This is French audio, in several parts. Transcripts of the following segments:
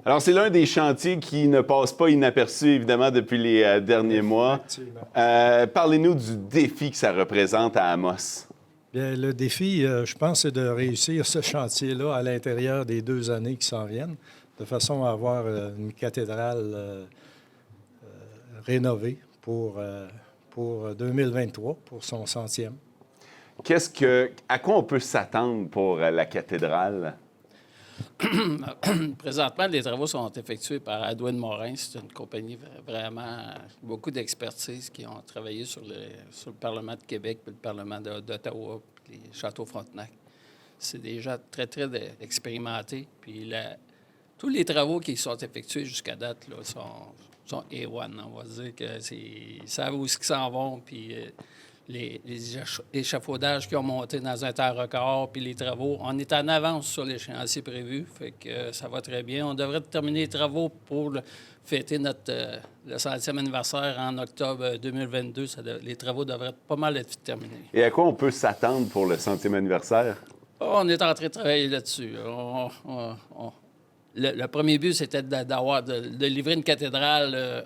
Alors, c'est l'un des chantiers qui ne passe pas inaperçu, évidemment, depuis les derniers mois. Parlez-nous du défi que ça représente à Amos. Bien, le défi, je pense, c'est de réussir ce chantier-là à l'intérieur des 2 années qui s'en viennent, de façon à avoir une cathédrale rénovée pour 2023, pour son 100e. À quoi on peut s'attendre pour la cathédrale? Présentement, les travaux sont effectués par Adwin Morin. C'est une compagnie vraiment beaucoup d'expertise qui ont travaillé sur le Parlement de Québec, puis le Parlement d'Ottawa, puis les Châteaux Frontenac. C'est des gens très, très expérimentés. Puis tous les travaux qui sont effectués jusqu'à date là, sont A1. On va dire ils savent où ils s'en vont, puis les échafaudages qui ont monté dans un temps record, puis les travaux. On est en avance sur l'échéancier prévu, fait que ça va très bien. On devrait terminer les travaux pour fêter le 100e anniversaire en octobre 2022. Les travaux devraient pas mal être terminés. Et à quoi on peut s'attendre pour le 100e anniversaire? On est en train de travailler là-dessus. Le premier but, c'était de livrer une cathédrale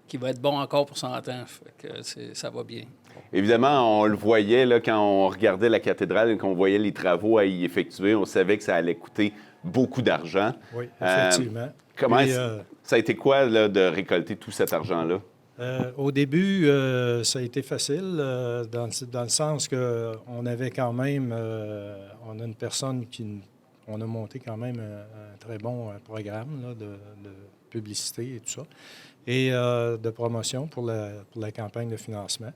qui va être bon encore pour 100 ans. Fait que ça va bien. Évidemment, on le voyait là, quand on regardait la cathédrale et qu'on voyait les travaux à y effectuer. On savait que ça allait coûter beaucoup d'argent. Oui, effectivement. Ça a été quoi là, de récolter tout cet argent-là? Au début, ça a été facile, dans le sens qu'on avait quand même... on a une personne on a monté quand même un très bon programme là, de publicité et tout ça, et de promotion pour la campagne de financement.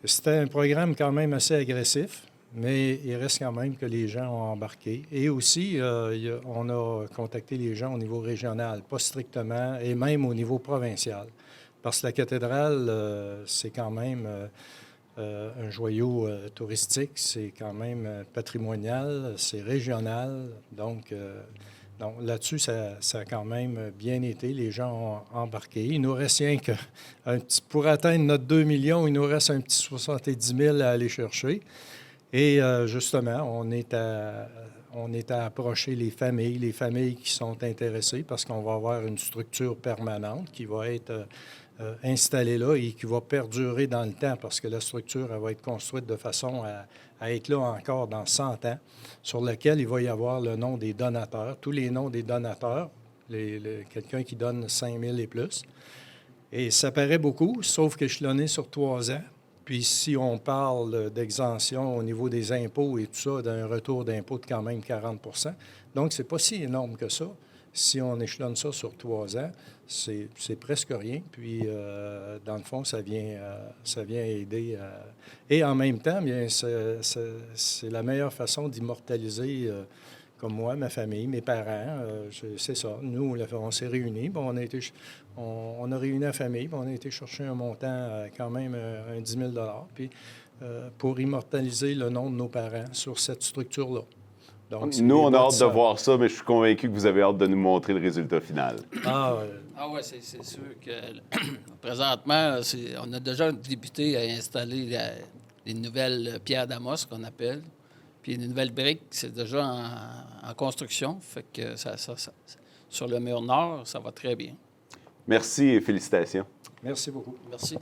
C'était un programme quand même assez agressif, mais il reste quand même que les gens ont embarqué. Et aussi, on a contacté les gens au niveau régional, pas strictement, et même au niveau provincial. Parce que la cathédrale, c'est quand même un joyau touristique, c'est quand même patrimonial, c'est régional. Donc là-dessus, ça a quand même bien été. Les gens ont embarqué. Il nous reste rien que pour atteindre notre 2 millions, il nous reste un petit 70 000 à aller chercher. Et justement, on est à approcher les familles qui sont intéressées, parce qu'on va avoir une structure permanente qui va être installée là et qui va perdurer dans le temps, parce que la structure elle va être construite de façon à être là encore dans 100 ans, sur laquelle il va y avoir le nom des donateurs, tous les noms des donateurs, quelqu'un qui donne 5 000 et plus. Et ça paraît beaucoup, sauf qu'échelonné sur 3 ans. Puis si on parle d'exemption au niveau des impôts et tout ça, d'un retour d'impôt de quand même 40 %. Donc, c'est pas si énorme que ça. Si on échelonne ça sur 3 ans, c'est presque rien. Puis, dans le fond, ça vient aider. Et en même temps, bien, c'est la meilleure façon d'immortaliser, comme moi, ma famille, mes parents. C'est ça. Nous, on s'est réunis. Bon, on a réuni la famille. Bon, on a été chercher un montant, quand même, un 10 000 puis pour immortaliser le nom de nos parents sur cette structure-là. Donc, nous, on a hâte de voir ça, mais je suis convaincu que vous avez hâte de nous montrer le résultat final. Oui, c'est sûr que présentement, on a déjà un débuté à installer les nouvelles pierres d'Amos, qu'on appelle. Puis les nouvelles briques, c'est déjà en construction. Fait que sur le mur nord, ça va très bien. Merci et félicitations. Merci beaucoup. Merci.